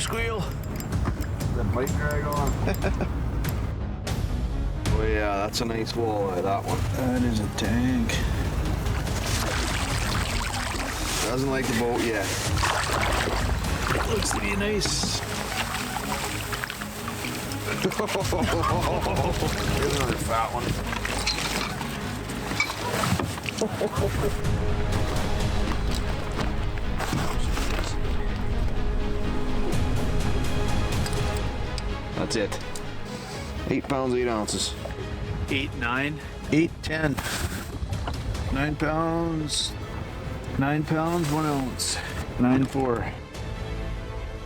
squeal. That bite drag on. Oh yeah, that's a nice walleye, that one. That is a tank. Doesn't like the boat yet. Looks to be nice. Here's another fat one. That's it. 8 pounds, 8 ounces. 8, 9. 8, 10. 9 pounds. 9 pounds, 1 ounce. 9, 4.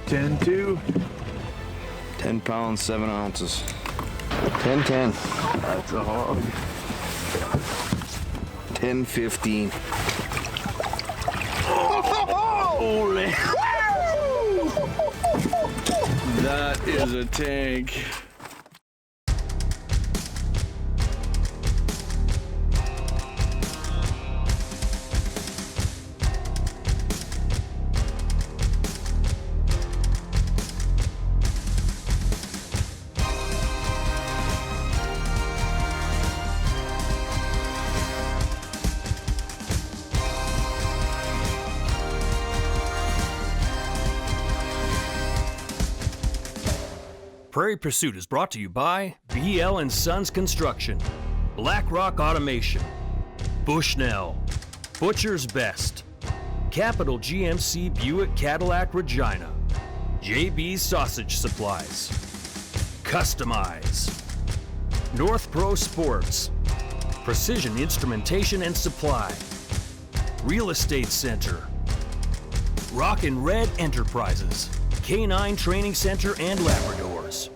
10, 2. 10 pounds, 7 ounces. 10, 10. That's a hog. 10, 15. Holy. That is a tank. Prairie Pursuit is brought to you by BL & Sons Construction, Black Rock Automation, Bushnell, Butcher's Best, Capital GMC Buick Cadillac Regina, JB's Sausage Supplies, Customize, North Pro Sports, Precision Instrumentation and Supply, Real Estate Center, Rock and Red Enterprises, K9 Training Center and Labradors.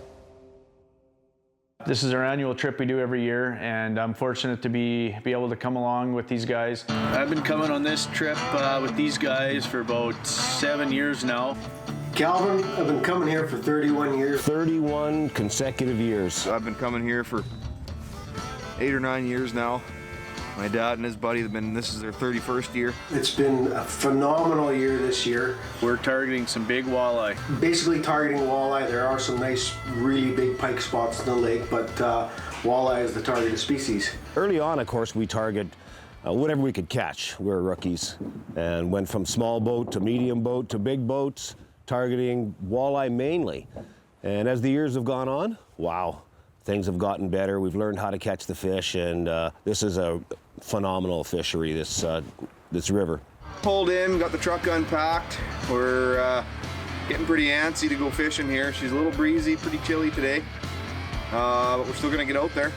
This is our annual trip we do every year, and I'm fortunate to be able to come along with these guys. I've been coming on this trip with these guys for about 7 years now. Calvin, I've been coming here for 31 years. 31 consecutive years. I've been coming here for 8 or 9 years now. My dad and his buddy have been, this is their 31st year. It's been a phenomenal year this year. We're targeting some big walleye. Basically targeting walleye. There are some nice, really big pike spots in the lake, but walleye is the targeted species. Early on, of course, we target whatever we could catch. We were rookies and went from small boat to medium boat to big boats, targeting walleye mainly. And as the years have gone on, wow, things have gotten better. We've learned how to catch the fish, and this is a phenomenal fishery, this river. Pulled in, got the truck unpacked. We're getting pretty antsy to go fishing here. She's a little breezy, pretty chilly today, but we're still gonna get out there.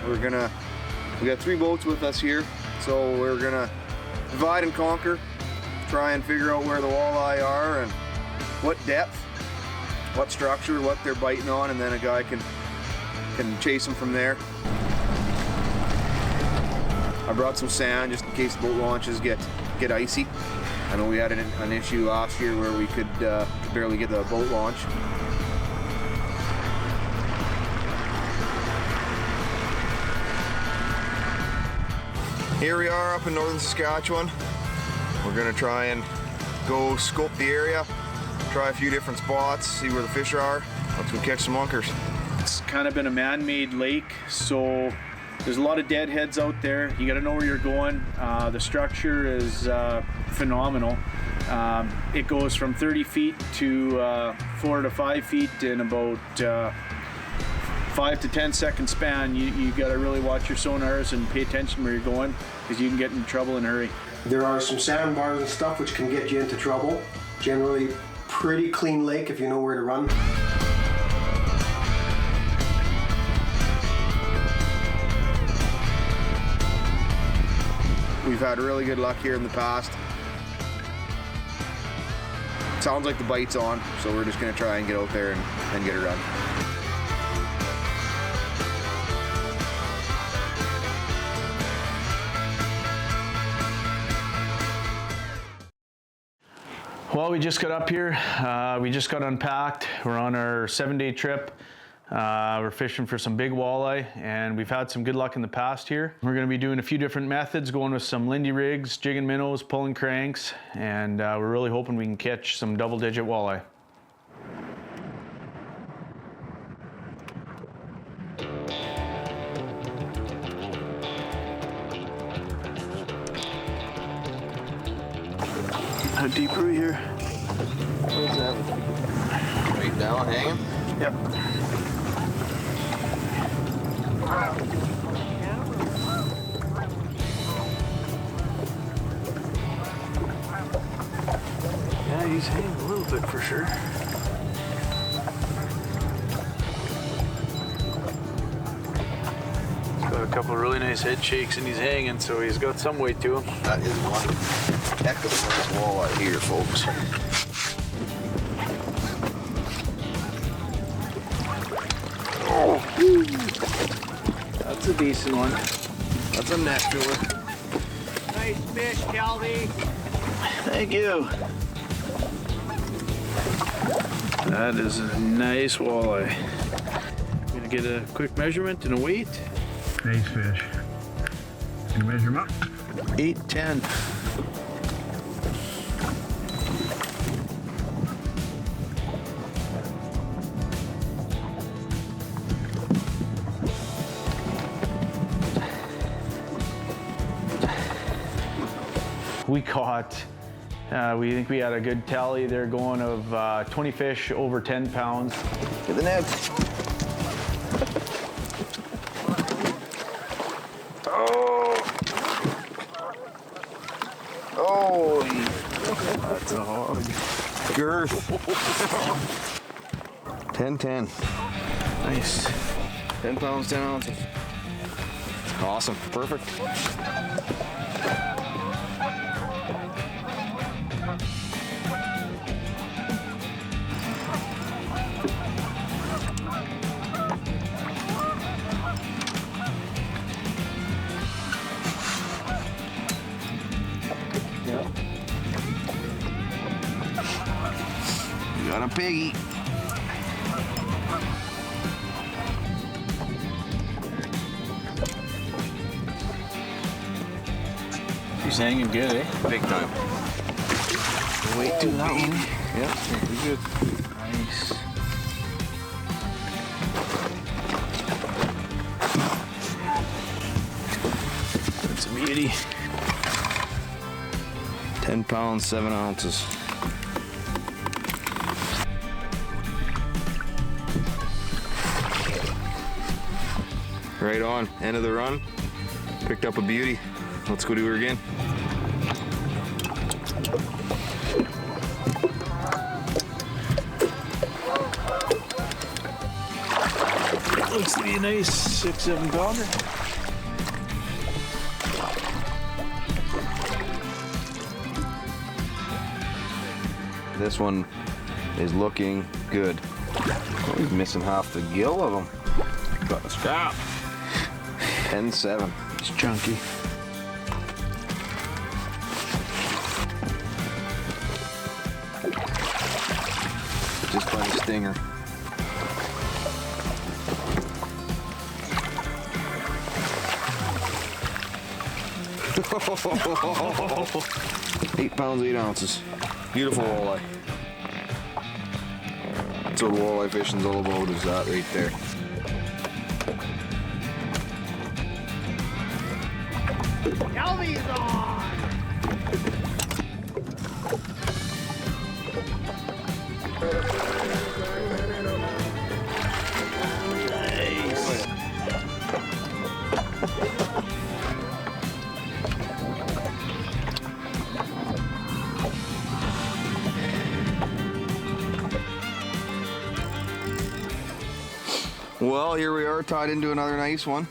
We got 3 boats with us here, so we're gonna divide and conquer, try and figure out where the walleye are and what depth, what structure, what they're biting on, and then a guy can chase them from there. I brought some sand just in case the boat launches get icy. I know we had an issue last year where we could barely get the boat launch. Here we are up in northern Saskatchewan. We're gonna try and go scope the area, try a few different spots, see where the fish are. Let's go catch some munkers. It's kind of been a man-made lake, so there's a lot of deadheads out there. You got to know where you're going. The structure is phenomenal. It goes from 30 feet to 4 to 5 feet in about 5 to 10 second span. You got to really watch your sonars and pay attention where you're going, because you can get in trouble in a hurry. There are some sandbars and stuff which can get you into trouble. Generally, pretty clean lake if you know where to run. We've had really good luck here in the past. Sounds like the bite's on, so we're just gonna try and get out there and get it run. Well, we just got up here. We just got unpacked. We're on our 7-day trip. We're fishing for some big walleye, and we've had some good luck in the past here. We're going to be doing a few different methods, going with some Lindy rigs, jigging minnows, pulling cranks, and we're really hoping we can catch some double-digit walleye. How deep are we here? What's that? Right down, hanging? Yep. Yeah, he's hanging a little bit for sure. He's got a couple of really nice head shakes and he's hanging, so he's got some weight to him. That is one heck of a nice walleye here, folks. That's a decent one. That's a net filler. Nice fish, Calvi. Thank you. That is a nice walleye. I'm gonna get a quick measurement and a weight. Nice fish. Can you measure him up? 810. We caught, we think we had a good tally there going of 20 fish over 10 pounds. Get the net. Oh, That's a hog. girth. 10-10. Nice. 10 pounds, 10 ounces. Awesome. Perfect. We got a piggy. He's hanging good, eh? Big time. Wait to that one. Yep, pretty good. Nice. That's a beauty. 10 pounds, 7 ounces. Right on, end of the run. Picked up a beauty. Let's go do her again. Looks to be a nice 6-7 pounder. This one is looking good. Oh, he's missing half the gill of them. Got a scrap. 10-7. It's chunky. Just by the stinger. £8 pounds, 8 ounces. Beautiful walleye. That's what walleye fishing's all about, is that right there. Calvi's on. Well, here we are, tied into another nice one.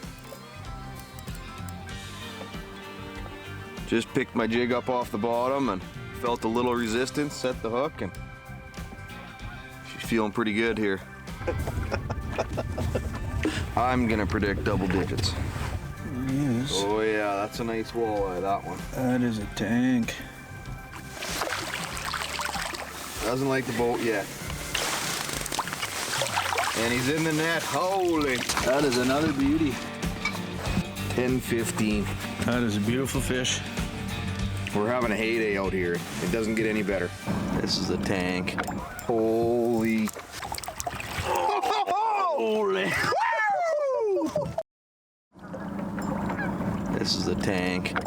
Just picked my jig up off the bottom and felt a little resistance, set the hook, and she's feeling pretty good here. I'm gonna predict double digits. Yes. Oh yeah, that's a nice walleye, that one. That is a tank. Doesn't like the boat yet. And he's in the net, holy. That is another beauty. 10-15. That is a beautiful fish. We're having a heyday out here. It doesn't get any better. This is the tank. Holy. Holy. This is the tank.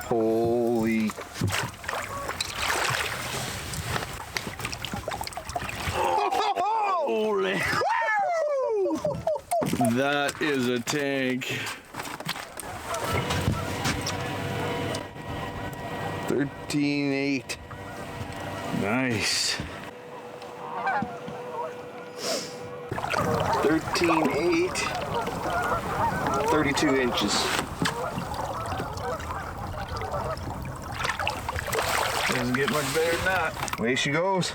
Holy. Holy! That is a tank. 13.8. Nice. 13.8. 32 inches. Doesn't get much better than that. Away she goes.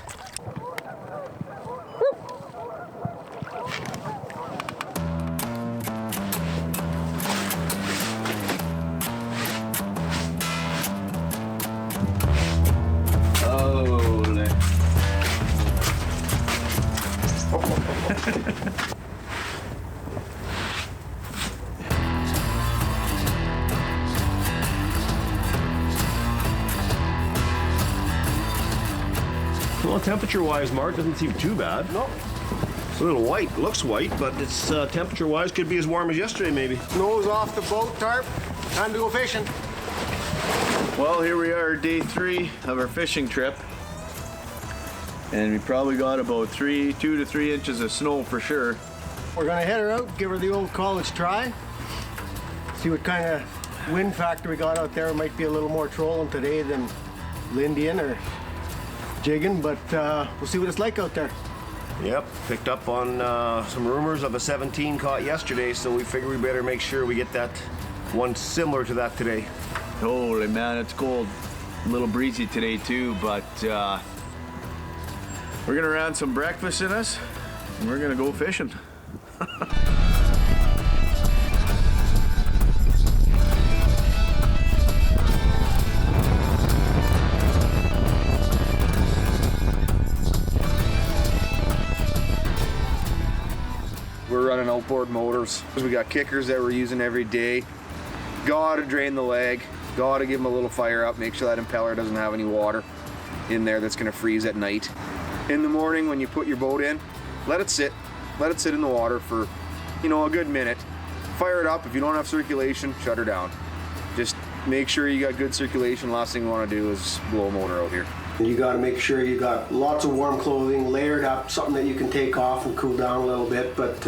Holy. Well, temperature-wise, Mark, doesn't seem too bad. No. It's a little white. Looks white, but it's temperature-wise could be as warm as yesterday, maybe. Nose off the boat, tarp. Time to go fishing. Well, here we are, day 3 of our fishing trip. And we probably got about 2 to 3 inches of snow for sure. We're gonna head her out, give her the old college try. See what kind of wind factor we got out there. It might be a little more trolling today than Lindian or jigging, but we'll see what it's like out there. Yep, picked up on some rumors of a 17 caught yesterday, so we figure we better make sure we get that one similar to that today. Holy man, it's cold. A little breezy today too, but we're gonna round some breakfast in us and we're gonna go fishing. We're running outboard motors. We got kickers that we're using every day. Gotta drain the leg. Gotta give them a little fire up. Make sure that impeller doesn't have any water in there that's gonna freeze at night. In the morning when you put your boat in, let it sit. Let it sit in the water for, you know, a good minute. Fire it up. If you don't have circulation, shut her down. Just make sure you got good circulation. Last thing you wanna do is blow a motor out here. You got to make sure you got lots of warm clothing, layered up, something that you can take off and cool down a little bit, but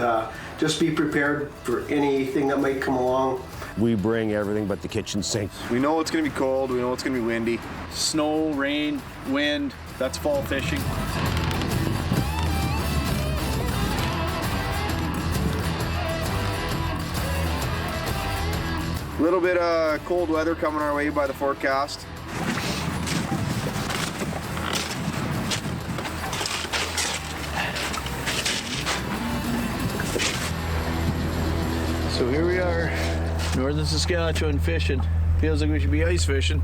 just be prepared for anything that might come along. We bring everything but the kitchen sink. We know it's gonna be cold. We know it's gonna be windy. Snow, rain, wind, that's fall fishing. A little bit of cold weather coming our way by the forecast. So here we are, northern Saskatchewan fishing. Feels like we should be ice fishing.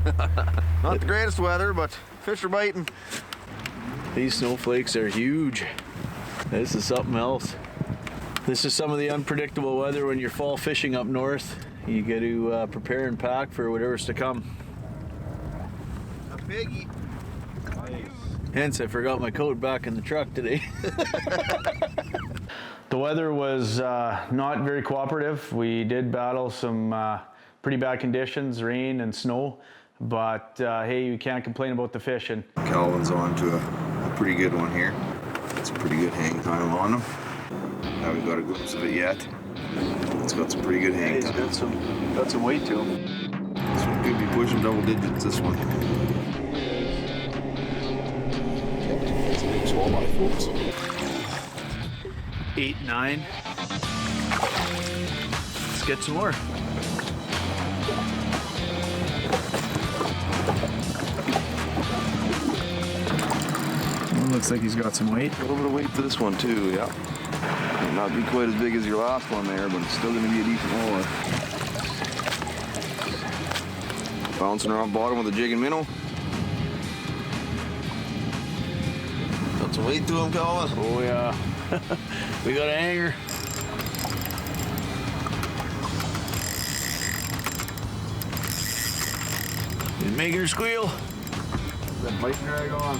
Not the greatest weather, but fish are biting. These snowflakes are huge. This is something else. This is some of the unpredictable weather when you're fall fishing up north. You got to prepare and pack for whatever's to come. A biggie. Hence, I forgot my coat back in the truck today. The weather was not very cooperative. We did battle some pretty bad conditions, rain and snow, but hey, you can't complain about the fishing. Calvin's on to a pretty good one here. It's a pretty good hang time on him. Haven't got a glimpse of it yet. It's got some pretty good hang He's time. got some weight to him. This one could be pushing double digits, this one. It's a big swalleye, folks. 8, 9. Let's get some more. Well, looks like he's got some weight. A little bit of weight to this one too, yeah. Might not be quite as big as your last one there, but it's still going to be a decent walleye. Bouncing around bottom with a jig and minnow. Got some weight to him, Calvin. Oh yeah. We got a hanger. Didn't make her squeal. That bite and drag on.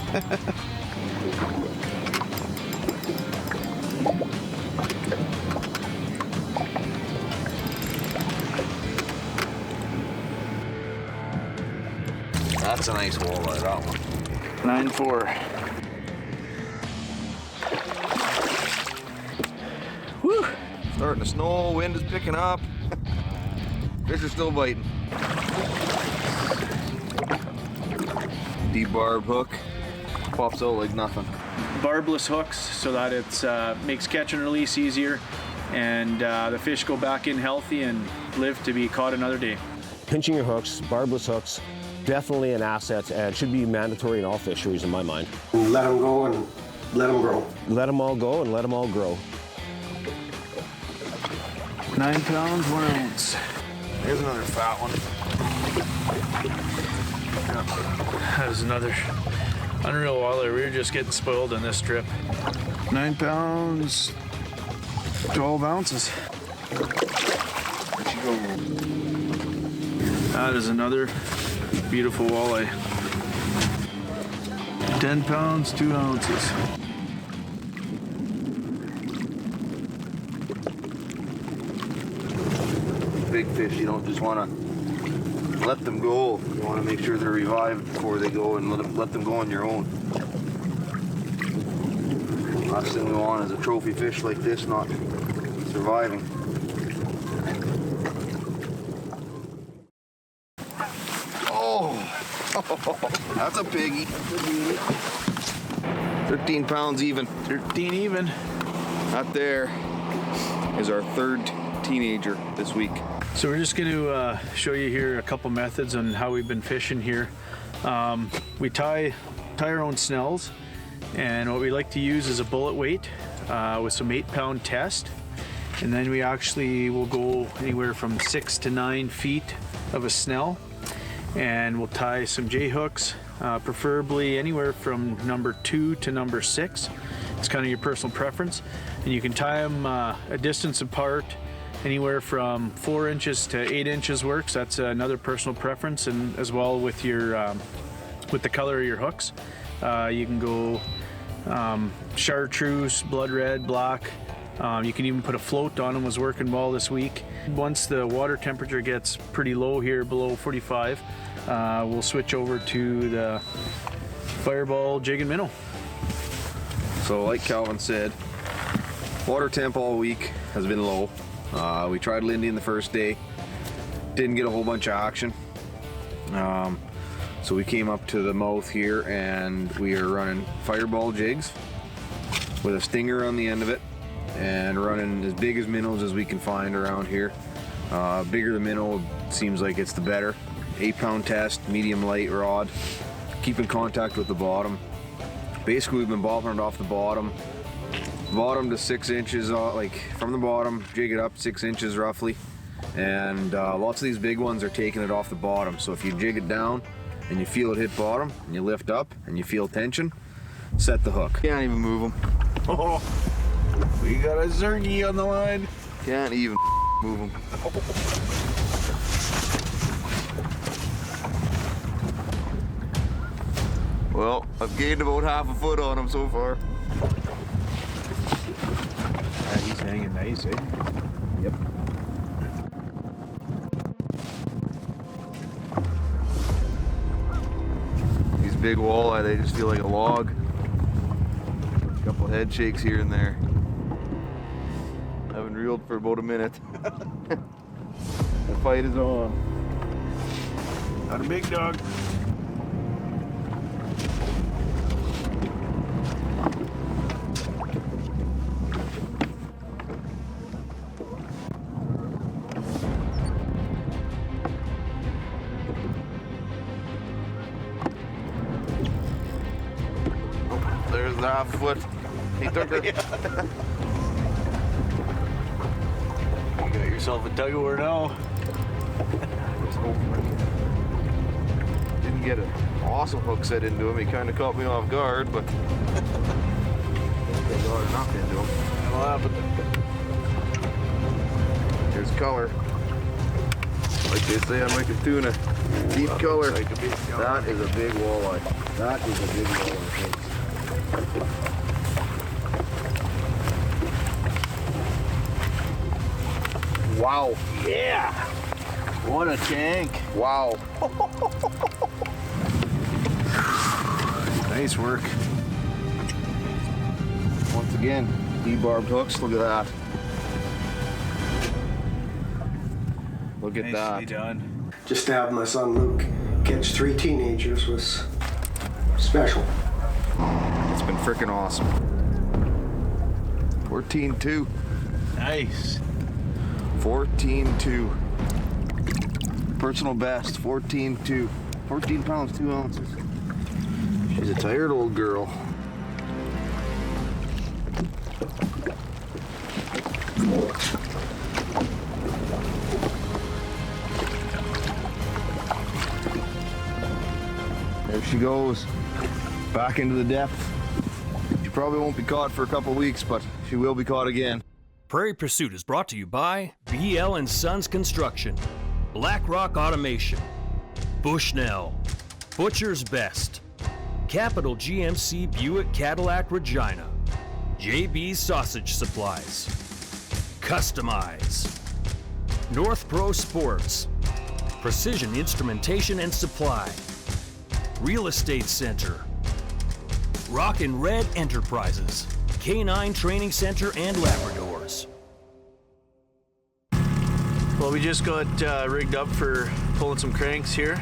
That's a nice walleye, that one. 9-4. Starting to snow, wind is picking up. Fish are still biting. Debarbed hook. Pops out like nothing. Barbless hooks so that it makes catch and release easier, and the fish go back in healthy and live to be caught another day. Pinching your hooks, barbless hooks, definitely an asset and should be mandatory in all fisheries in my mind. Let them go and let them grow. Let them all go and let them all grow. 9 pounds, 1 ounce. There's another fat one. That was another unreal walleye. We were just getting spoiled on this trip. 9 pounds, 12 ounces. That is another beautiful walleye. 10 pounds, 2 ounces. Big fish, you don't just want to let them go. You want to make sure they're revived before they go, and let them go on your own. Last thing we want is a trophy fish like this not surviving. Oh, that's a piggy. 13 pounds even. 13 even. That there is our third teenager this week. So we're just going to show you here a couple methods on how we've been fishing here. We tie our own snells, and what we like to use is a bullet weight with some 8-pound test, and then we actually will go anywhere from 6 to 9 feet of a snell, and we'll tie some J hooks, preferably anywhere from number 2 to number 6. It's kind of your personal preference, and you can tie them a distance apart. Anywhere from 4 inches to 8 inches works. That's another personal preference, and as well with your with the color of your hooks. You can go chartreuse, blood red, black. You can even put a float on them. Was working well this week. Once the water temperature gets pretty low here, below 45, we'll switch over to the fireball jig and minnow. So like Calvin said, water temp all week has been low. We tried Lindy the first day, didn't get a whole bunch of action. So we came up to the mouth here and we are running fireball jigs with a stinger on the end of it and running as big as minnows as we can find around here. Bigger the minnow seems like it's the better. 8-pound test, medium light rod, keep in contact with the bottom. Basically we've been bobbing it off the bottom to 6 inches, like from the bottom, jig it up 6 inches roughly, and lots of these big ones are taking it off the bottom. So if you jig it down and you feel it hit bottom and you lift up and you feel tension, set the hook. Can't even move them. Oh, we got a zergie on the line. Can't even move them. Well, I've gained about half a foot on him so far. He's hanging nice, eh? Yep. These big walleye, they just feel like a log. A couple head shakes here and there. I haven't reeled for about a minute. The fight is on. Not a big dog. There's the half foot. He took her. You got yourself a tug of war now. Didn't get an awesome hook set into him. He kind of caught me off guard, but they got enough into him. That'll happen. Here's color. Like they say on Wicked Tuna, deep color. Like a big color. That is a big walleye. That is a big walleye, folks. Wow. Yeah! What a tank. Wow. Nice work. Once again, debarbed hooks. Look at that. Look at Nicely that. done. Just to have my son Luke catch 3 teenagers was special. It's been freaking awesome. 14-2. Nice. 14-2. Personal best, 14-2. 14 pounds, 2 ounces. She's a tired old girl. There she goes, back into the depth. She probably won't be caught for a couple weeks, but she will be caught again. Prairie Pursuit is brought to you by BL and Sons Construction, Black Rock Automation, Bushnell, Butcher's Best, Capital GMC Buick Cadillac Regina, JB's Sausage Supplies, Customize, North Pro Sports, Precision Instrumentation and Supply, Real Estate Center, Rock and Red Enterprises, K9 Training Center and Labradors. Well, we just got rigged up for pulling some cranks here.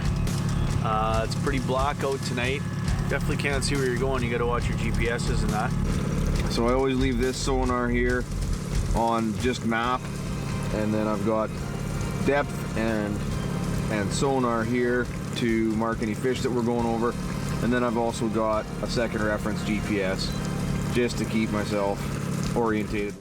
It's pretty black out tonight. Definitely can't see where you're going. You got to watch your GPSs and that. So I always leave this sonar here on just map, and then I've got depth and sonar here to mark any fish that we're going over, and then I've also got a second reference GPS just to keep myself orientated.